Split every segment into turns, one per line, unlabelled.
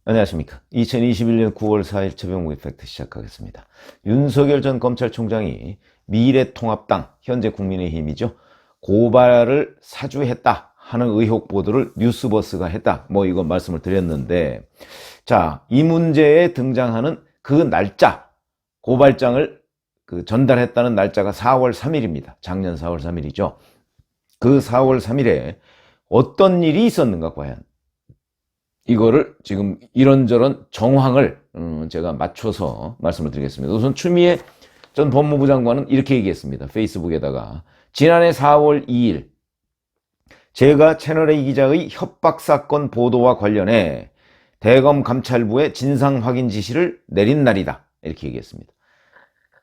안녕하십니까. 2021년 9월 4일 최병우 이펙트 시작하겠습니다. 윤석열 전 검찰총장이 미래통합당, 현재 국민의힘이죠, 고발을 사주했다 하는 의혹 보도를 뉴스버스가 했다. 이건 말씀을 드렸는데, 자, 이 문제에 등장하는 그 날짜, 고발장을 전달했다는 날짜가 4월 3일입니다. 작년 4월 3일이죠. 그 4월 3일에 어떤 일이 있었는가, 과연. 이거를 지금 이런저런 정황을 제가 맞춰서 말씀을 드리겠습니다. 우선 추미애 전 법무부 장관은 이렇게 얘기했습니다. 페이스북에다가 지난해 4월 2일 제가 채널A 기자의 협박사건 보도와 관련해 대검 감찰부에 진상 확인 지시를 내린 날이다. 이렇게 얘기했습니다.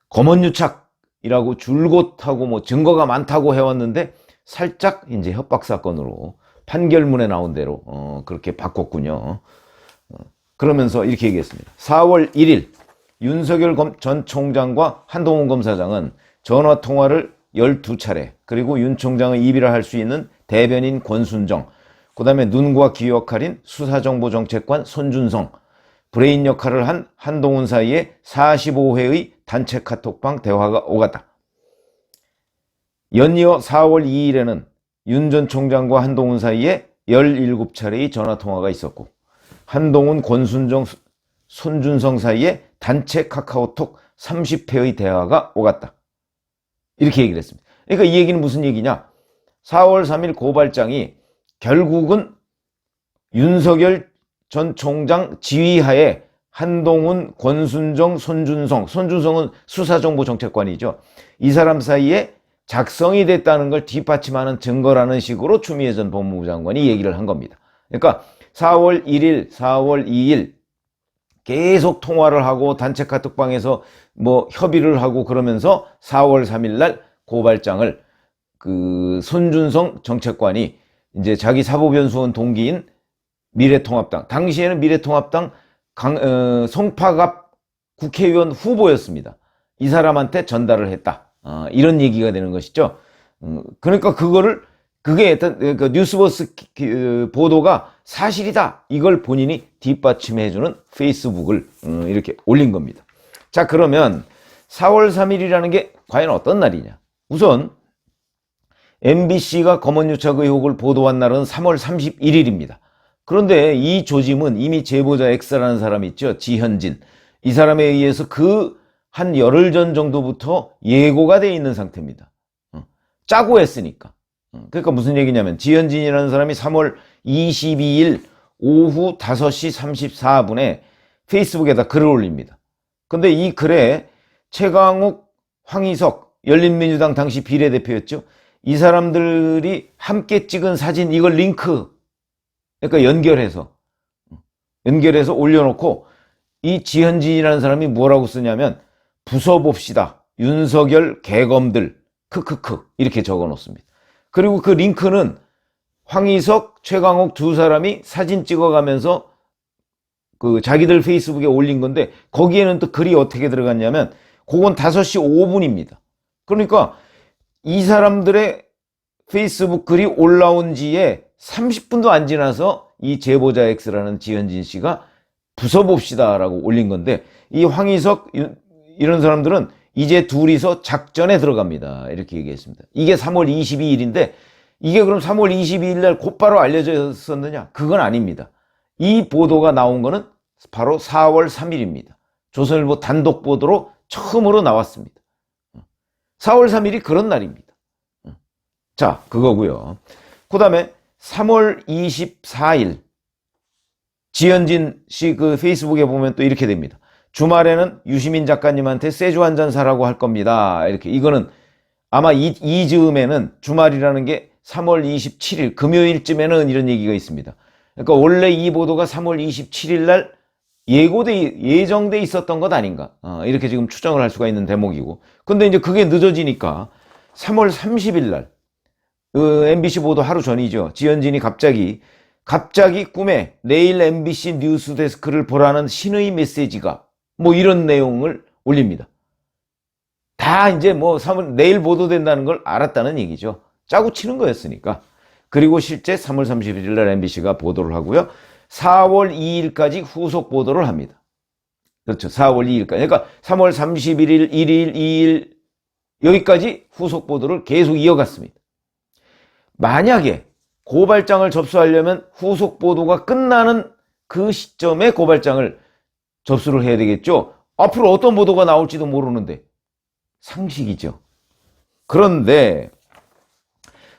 검언유착이라고 줄곧 하고 증거가 많다고 해왔는데 살짝 이제 협박사건으로 판결문에 나온 대로 그렇게 바꿨군요. 그러면서 이렇게 얘기했습니다. 4월 1일 윤석열 전 총장과 한동훈 검사장은 전화통화를 12차례, 그리고 윤 총장의 입이라 할 수 있는 대변인 권순정, 그 다음에 눈과 귀 역할인 수사정보정책관 손준성, 브레인 역할을 한 한동훈 사이에 45회의 단체 카톡방 대화가 오갔다. 연이어 4월 2일에는 윤 전 총장과 한동훈 사이에 17차례의 전화통화가 있었고, 한동훈, 권순정, 손준성 사이에 단체 카카오톡 30회의 대화가 오갔다. 이렇게 얘기를 했습니다. 그러니까 이 얘기는 무슨 얘기냐? 4월 3일 고발장이 결국은 윤석열 전 총장 지휘하에 한동훈, 권순정, 손준성은 수사정보정책관이죠. 이 사람 사이에 작성이 됐다는 걸 뒷받침하는 증거라는 식으로 추미애 전 법무부 장관이 얘기를 한 겁니다. 그러니까 4월 1일, 4월 2일 계속 통화를 하고 단체 카톡방에서 협의를 하고 그러면서 4월 3일 날 고발장을 손준성 정책관이 이제 자기 사법연수원 동기인 미래통합당, 당시에는 미래통합당 송파갑 국회의원 후보였습니다. 이 사람한테 전달을 했다. 이런 얘기가 되는 것이죠. 그러니까 그게 뉴스버스 보도가 사실이다. 이걸 본인이 뒷받침해주는 페이스북을 이렇게 올린 겁니다. 자, 그러면 4월 3일이라는 게 과연 어떤 날이냐? 우선 MBC가 검언유착 의혹을 보도한 날은 3월 31일입니다. 그런데 이 조짐은 이미 제보자 X라는 사람 있죠. 지현진. 이 사람에 의해서 한 열흘 전 정도부터 예고가 돼 있는 상태입니다. 짜고 했으니까. 그러니까 무슨 얘기냐면 지현진이라는 사람이 3월 22일 오후 5시 34분에 페이스북에다 글을 올립니다. 근데 이 글에 최강욱, 황희석, 열린민주당 당시 비례대표였죠. 이 사람들이 함께 찍은 사진, 이걸 링크, 그러니까 연결해서 올려놓고, 이 지현진이라는 사람이 뭐라고 쓰냐면 부숴봅시다. 윤석열 개검들 크크크 이렇게 적어놓습니다. 그리고 그 링크는 황희석, 최강욱 두 사람이 사진 찍어가면서 자기들 페이스북에 올린 건데, 거기에는 또 글이 어떻게 들어갔냐면 그건 5시 5분입니다. 그러니까 이 사람들의 페이스북 글이 올라온 지에 30분도 안 지나서 이 제보자 X라는 지현진 씨가 부숴봅시다 라고 올린 건데, 이 황희석 이런 사람들은 이제 둘이서 작전에 들어갑니다. 이렇게 얘기했습니다. 이게 3월 22일인데 이게 그럼 3월 22일 날 곧바로 알려져 있었느냐? 그건 아닙니다. 이 보도가 나온 거는 바로 4월 3일입니다. 조선일보 단독 보도로 처음으로 나왔습니다. 4월 3일이 그런 날입니다. 자, 그거고요. 그 다음에 3월 24일 지현진 씨 페이스북에 보면 또 이렇게 됩니다. 주말에는 유시민 작가님한테 세주 한잔 사라고 할 겁니다. 이렇게. 이거는 아마 이 즈음에는 주말이라는 게 3월 27일 금요일쯤에는 이런 얘기가 있습니다. 그러니까 원래 이 보도가 3월 27일 날 예정돼 있었던 것 아닌가. 이렇게 지금 추정을 할 수가 있는 대목이고. 근데 이제 그게 늦어지니까 3월 30일 날 MBC 보도 하루 전이죠. 지현진이 갑자기 꿈에 내일 MBC 뉴스데스크를 보라는 신의 메시지가 이런 내용을 올립니다. 다 이제 내일 보도된다는 걸 알았다는 얘기죠. 짜고 치는 거였으니까. 그리고 실제 3월 31일 날 MBC가 보도를 하고요. 4월 2일까지 후속 보도를 합니다. 그렇죠. 4월 2일까지. 그러니까 3월 31일, 1일, 2일 여기까지 후속 보도를 계속 이어갔습니다. 만약에 고발장을 접수하려면 후속 보도가 끝나는 그 시점에 고발장을 접수를 해야 되겠죠. 앞으로 어떤 보도가 나올지도 모르는데 상식이죠. 그런데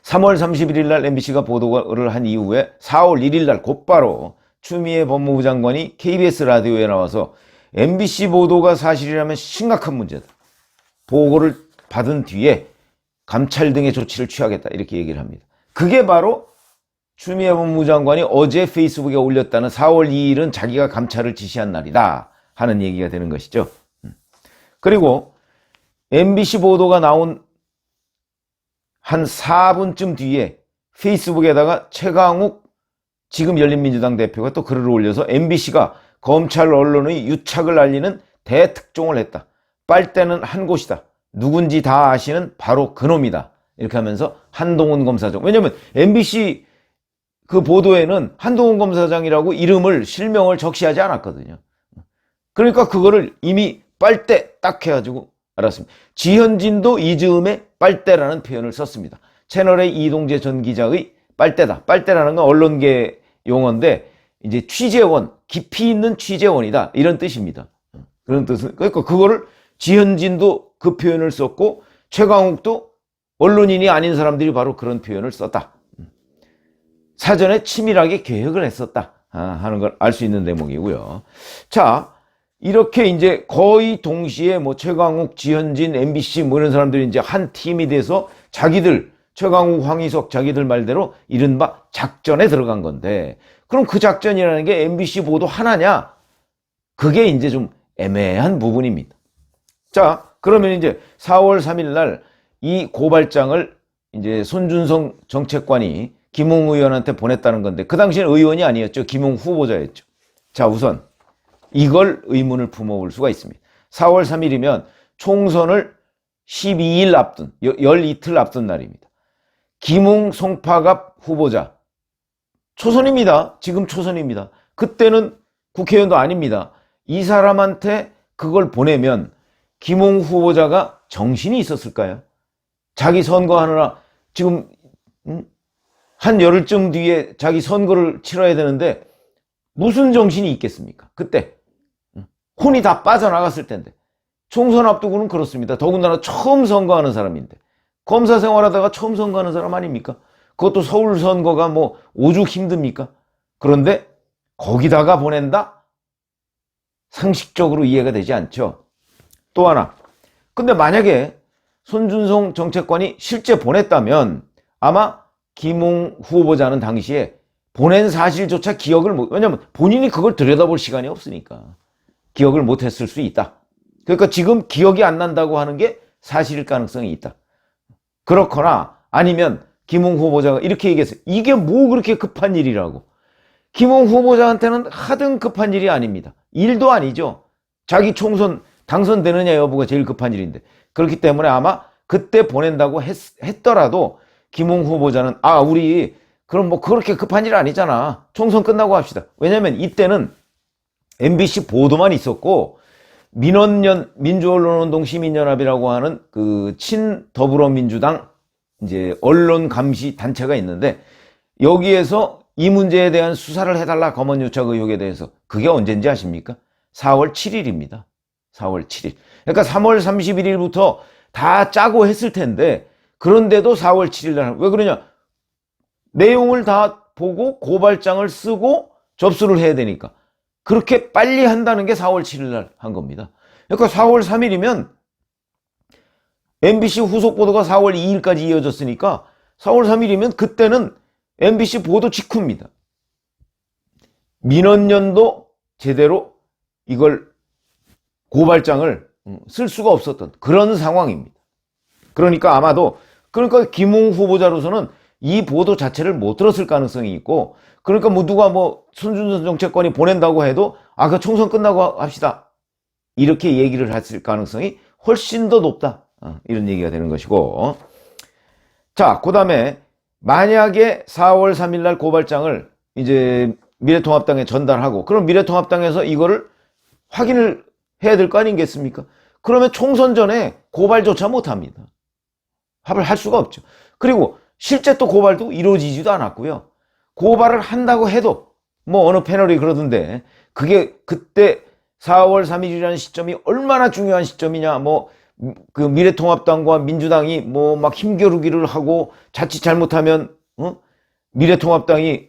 3월 31일 날 MBC가 보도를 한 이후에 4월 1일 날 곧바로 추미애 법무부 장관이 KBS 라디오에 나와서 MBC 보도가 사실이라면 심각한 문제다. 보고를 받은 뒤에 감찰 등의 조치를 취하겠다. 이렇게 얘기를 합니다. 그게 바로 추미애 법무부 장관이 어제 페이스북에 올렸다는 4월 2일은 자기가 감찰을 지시한 날이다 하는 얘기가 되는 것이죠. 그리고 MBC 보도가 나온 한 4분쯤 뒤에 페이스북에다가 최강욱 지금 열린민주당 대표가 또 글을 올려서 MBC가 검찰 언론의 유착을 알리는 대특종을 했다. 빨대는 한 곳이다. 누군지 다 아시는 바로 그놈이다. 이렇게 하면서 한동훈 검사장. 왜냐하면 MBC 그 보도에는 한동훈 검사장이라고 이름을 실명을 적시하지 않았거든요. 그러니까 그거를 이미 빨대 딱 해가지고 알았습니다. 지현진도 이 즈음에 빨대라는 표현을 썼습니다. 채널의 이동재 전 기자의 빨대다. 빨대라는 건 언론계 용어인데 이제 취재원, 깊이 있는 취재원이다. 이런 뜻입니다. 그런 뜻은 그러니까 그거를 지현진도 그 표현을 썼고 최강욱도 언론인이 아닌 사람들이 바로 그런 표현을 썼다. 사전에 치밀하게 계획을 했었다 하는 걸 알 수 있는 대목이고요. 자, 이렇게 이제 거의 동시에 뭐 최강욱, 지현진, MBC 뭐 이런 사람들이 이제 한 팀이 돼서 자기들 최강욱, 황희석 자기들 말대로 이른바 작전에 들어간 건데 그럼 그 작전이라는 게 MBC 보도 하나냐? 그게 이제 좀 애매한 부분입니다. 자, 그러면 이제 4월 3일 날 이 고발장을 이제 손준성 정책관이 김웅 의원한테 보냈다는 건데 그 당시에는 의원이 아니었죠. 김웅 후보자였죠. 자, 우선 이걸 의문을 품어볼 수가 있습니다. 4월 3일이면 총선을 12일 앞둔, 열 이틀 앞둔 날입니다. 김웅 송파갑 후보자, 초선입니다. 지금 초선입니다. 그때는 국회의원도 아닙니다. 이 사람한테 그걸 보내면 김웅 후보자가 정신이 있었을까요? 자기 선거하느라 지금 한 열흘쯤 뒤에 자기 선거를 치러야 되는데 무슨 정신이 있겠습니까? 그때 혼이 다 빠져나갔을 텐데 총선 앞두고는 그렇습니다. 더군다나 처음 선거하는 사람인데 검사 생활하다가 처음 선거하는 사람 아닙니까? 그것도 서울 선거가 뭐 오죽 힘듭니까? 그런데 거기다가 보낸다? 상식적으로 이해가 되지 않죠. 또 하나, 근데 만약에 손준성 정책관이 실제 보냈다면 아마 김웅 후보자는 당시에 보낸 사실조차 기억을 못, 왜냐면 본인이 그걸 들여다볼 시간이 없으니까 기억을 못했을 수 있다. 그러니까 지금 기억이 안 난다고 하는 게 사실일 가능성이 있다. 그렇거나 아니면 김웅 후보자가 이렇게 얘기했어요. 이게 뭐 그렇게 급한 일이라고. 김웅 후보자한테는 하등 급한 일이 아닙니다. 일도 아니죠. 자기 총선 당선되느냐 여부가 제일 급한 일인데 그렇기 때문에 아마 그때 보낸다고 했더라도 김웅 후보자는 우리 그럼 뭐 그렇게 급한 일 아니잖아. 총선 끝나고 합시다. 왜냐면 이때는 MBC 보도만 있었고 민원연 민주언론운동 시민연합이라고 하는 그 친더불어민주당 이제 언론 감시 단체가 있는데 여기에서 이 문제에 대한 수사를 해달라 검언 요청 의혹에 대해서 그게 언젠지 아십니까? 4월 7일입니다. 4월 7일. 그러니까 3월 31일부터 다 짜고 했을 텐데 그런데도 4월 7일 날 왜 그러냐? 내용을 다 보고 고발장을 쓰고 접수를 해야 되니까 그렇게 빨리 한다는 게 4월 7일 날 한 겁니다. 그러니까 4월 3일이면 MBC 후속 보도가 4월 2일까지 이어졌으니까 4월 3일이면 그때는 MBC 보도 직후입니다. 민원연도 제대로 이걸 고발장을 쓸 수가 없었던 그런 상황입니다. 그러니까 아마도 그러니까 김웅 후보자로서는 이 보도 자체를 못 들었을 가능성이 있고 그러니까 뭐 누가 뭐 손준성 정책관이 보낸다고 해도 그 총선 끝나고 합시다 이렇게 얘기를 했을 가능성이 훨씬 더 높다 이런 얘기가 되는 것이고 자, 그 다음에 만약에 4월 3일 날 고발장을 이제 미래통합당에 전달하고, 그럼 미래통합당에서 이거를 확인을 해야 될 거 아니겠습니까? 그러면 총선 전에 고발조차 못합니다. 합을 할 수가 없죠. 그리고 실제 또 고발도 이루어지지도 않았고요. 고발을 한다고 해도 뭐 어느 패널이 그러던데, 그게 그때 4월 3일이라는 시점이 얼마나 중요한 시점이냐, 뭐 그 미래통합당과 민주당이 뭐 막 힘겨루기를 하고, 자칫 잘못하면 미래통합당이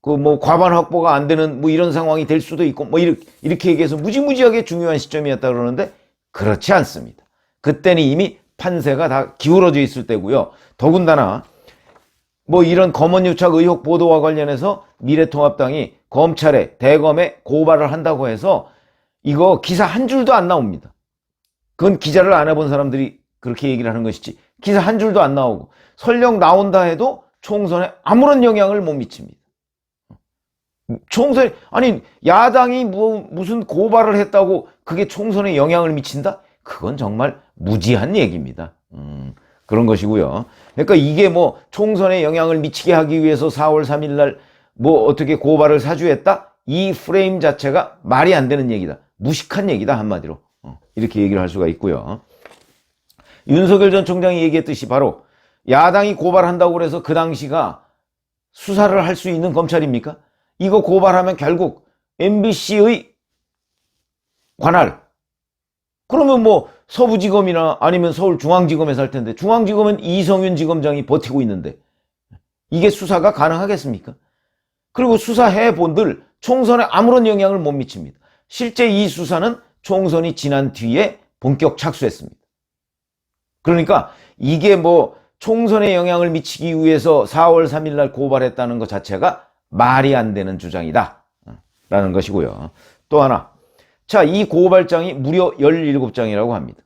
그 뭐 과반 확보가 안 되는 뭐 이런 상황이 될 수도 있고, 뭐 이렇게 얘기해서 무지무지하게 중요한 시점이었다 그러는데, 그렇지 않습니다. 그때는 이미 판세가 다 기울어져 있을 때고요. 더군다나 뭐 이런 검언유착 의혹 보도와 관련해서 미래통합당이 검찰에, 대검에 고발을 한다고 해서 이거 기사 한 줄도 안 나옵니다. 그건 기자를 안 해본 사람들이 그렇게 얘기를 하는 것이지, 기사 한 줄도 안 나오고, 설령 나온다 해도 총선에 아무런 영향을 못 미칩니다. 총선에, 아니 야당이 뭐 무슨 고발을 했다고 그게 총선에 영향을 미친다? 그건 정말 무지한 얘기입니다. 그런 것이고요. 그러니까 이게 뭐 총선에 영향을 미치게 하기 위해서 4월 3일 날 뭐 어떻게 고발을 사주했다? 이 프레임 자체가 말이 안 되는 얘기다. 무식한 얘기다, 한마디로. 이렇게 얘기를 할 수가 있고요. 윤석열 전 총장이 얘기했듯이 바로 야당이 고발한다고 그래서 그 당시가 수사를 할 수 있는 검찰입니까? 이거 고발하면 결국 MBC의 관할, 그러면 뭐 서부지검이나 아니면 서울중앙지검에서 할 텐데, 중앙지검은 이성윤 지검장이 버티고 있는데 이게 수사가 가능하겠습니까? 그리고 수사해 본들 총선에 아무런 영향을 못 미칩니다. 실제 이 수사는 총선이 지난 뒤에 본격 착수했습니다. 그러니까 이게 뭐 총선에 영향을 미치기 위해서 4월 3일 날 고발했다는 것 자체가 말이 안 되는 주장이다 라는 것이고요. 또 하나, 자, 이 고발장이 무려 17장이라고 합니다.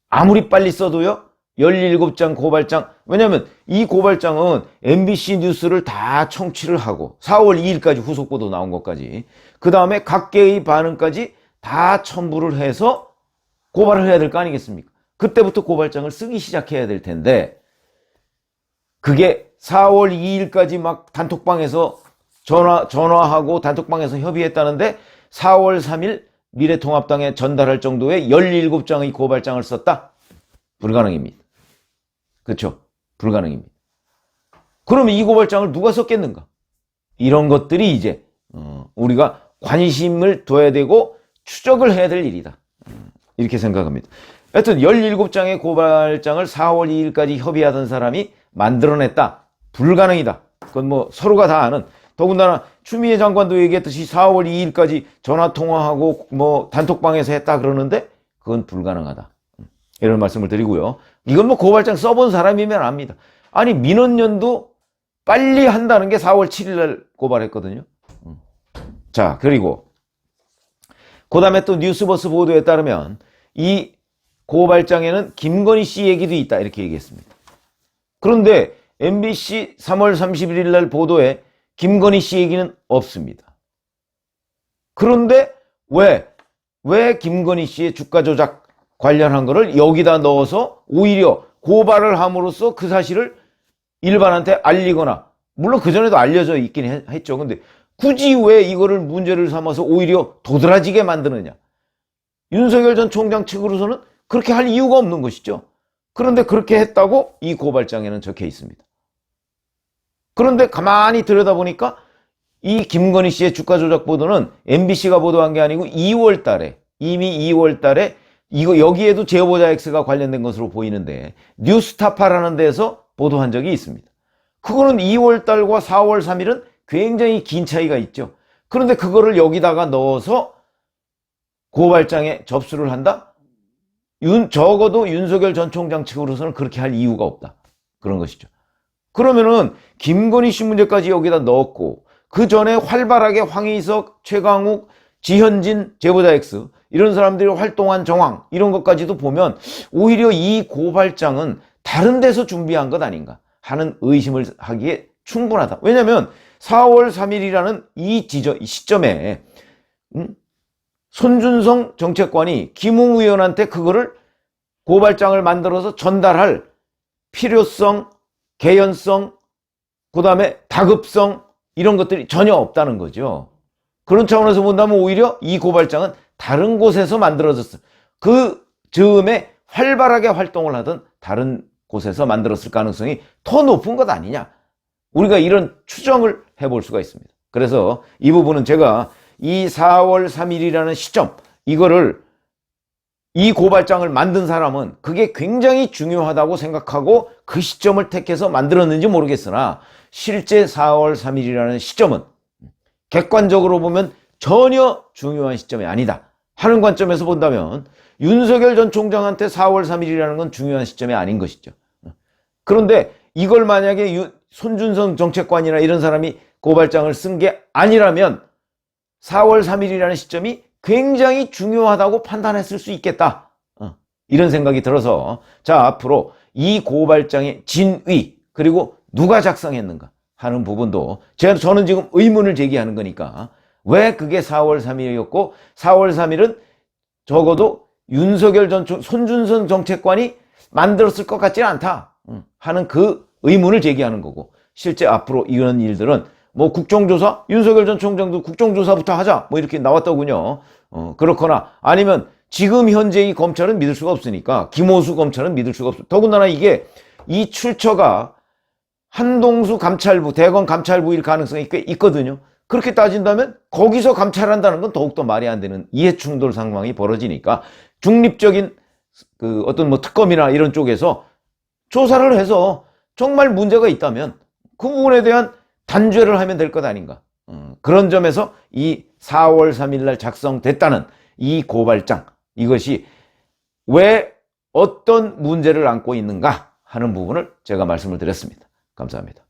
아무리 빨리 써도요, 17장 고발장, 왜냐면 이 고발장은 MBC 뉴스를 다 청취를 하고 4월 2일까지 후속보도 나온 것까지, 그 다음에 각계의 반응까지 다 첨부를 해서 고발을 해야 될 거 아니겠습니까? 그때부터 고발장을 쓰기 시작해야 될 텐데, 그게 4월 2일까지 막 단톡방에서 전화하고 단톡방에서 협의했다는데 4월 3일 미래통합당에 전달할 정도의 17장의 고발장을 썼다? 불가능입니다. 그렇죠? 불가능입니다. 그러면 이 고발장을 누가 썼겠는가? 이런 것들이 이제 우리가 관심을 둬야 되고 추적을 해야 될 일이다. 이렇게 생각합니다. 하여튼 17장의 고발장을 4월 2일까지 협의하던 사람이 만들어냈다? 불가능이다. 그건 뭐 서로가 다 아는, 더군다나 추미애 장관도 얘기했듯이 4월 2일까지 전화통화하고 뭐 단톡방에서 했다 그러는데 그건 불가능하다. 이런 말씀을 드리고요. 이건 뭐 고발장 써본 사람이면 압니다. 아니 민원연도 빨리 한다는 게 4월 7일 날 고발했거든요. 자, 그리고 그 다음에 또 뉴스버스 보도에 따르면 이 고발장에는 김건희 씨 얘기도 있다, 이렇게 얘기했습니다. 그런데 MBC 3월 31일 날 보도에 김건희 씨 얘기는 없습니다. 그런데 왜 김건희 씨의 주가 조작 관련한 거를 여기다 넣어서 오히려 고발을 함으로써 그 사실을 일반한테 알리거나, 물론 그전에도 알려져 있긴 했죠. 근데 굳이 왜 이거를 문제를 삼아서 오히려 도드라지게 만드느냐. 윤석열 전 총장 측으로서는 그렇게 할 이유가 없는 것이죠. 그런데 그렇게 했다고 이 고발장에는 적혀 있습니다. 그런데 가만히 들여다보니까 이 김건희 씨의 주가 조작 보도는 MBC가 보도한 게 아니고 2월 달에, 이미 2월 달에 이거 여기에도 제보자 X가 관련된 것으로 보이는데 뉴스타파라는 데서 보도한 적이 있습니다. 그거는 2월 달과 4월 3일은 굉장히 긴 차이가 있죠. 그런데 그거를 여기다가 넣어서 고발장에 접수를 한다? 적어도 윤석열 전 총장 측으로서는 그렇게 할 이유가 없다. 그런 것이죠. 그러면은 김건희 씨 문제까지 여기다 넣었고, 그 전에 활발하게 황희석, 최강욱, 지현진, 제보자 X 이런 사람들이 활동한 정황, 이런 것까지도 보면 오히려 이 고발장은 다른 데서 준비한 것 아닌가 하는 의심을 하기에 충분하다. 왜냐하면 4월 3일이라는 이 시점에 손준성 정책관이 김웅 의원한테 그거를 고발장을 만들어서 전달할 필요성, 개연성, 그 다음에 다급성, 이런 것들이 전혀 없다는 거죠. 그런 차원에서 본다면 오히려 이 고발장은 다른 곳에서 만들어졌어요. 그 즈음에 활발하게 활동을 하던 다른 곳에서 만들었을 가능성이 더 높은 것 아니냐. 우리가 이런 추정을 해볼 수가 있습니다. 그래서 이 부분은 제가 이 4월 3일이라는 시점, 이거를 이 고발장을 만든 사람은 그게 굉장히 중요하다고 생각하고 그 시점을 택해서 만들었는지 모르겠으나 실제 4월 3일이라는 시점은 객관적으로 보면 전혀 중요한 시점이 아니다 하는 관점에서 본다면 윤석열 전 총장한테 4월 3일이라는 건 중요한 시점이 아닌 것이죠. 그런데 이걸 만약에 손준성 정책관이나 이런 사람이 고발장을 쓴 게 아니라면 4월 3일이라는 시점이 굉장히 중요하다고 판단했을 수 있겠다. 이런 생각이 들어서 자, 앞으로 이 고발장의 진위 그리고 누가 작성했는가 하는 부분도 저는 지금 의문을 제기하는 거니까 왜 그게 4월 3일이었고 4월 3일은 적어도 윤석열 전 손준성 정책관이 만들었을 것 같지는 않다 하는 그 의문을 제기하는 거고, 실제 앞으로 이런 일들은 뭐 국정조사, 윤석열 전 총장도 국정조사부터 하자 뭐 이렇게 나왔더군요. 그렇거나 아니면 지금 현재 이 검찰은 믿을 수가 없으니까 김호수 검찰은 믿을 수가 없어. 더군다나 이게 이 출처가 한동수 감찰부, 대검 감찰부일 가능성이 꽤 있거든요. 그렇게 따진다면 거기서 감찰한다는 건 더욱더 말이 안 되는 이해충돌 상황이 벌어지니까 중립적인 그 어떤 뭐 특검이나 이런 쪽에서 조사를 해서 정말 문제가 있다면 그 부분에 대한 단죄를 하면 될 것 아닌가. 그런 점에서 이 4월 3일 날 작성됐다는 이 고발장, 이것이 왜 어떤 문제를 안고 있는가 하는 부분을 제가 말씀을 드렸습니다. 감사합니다.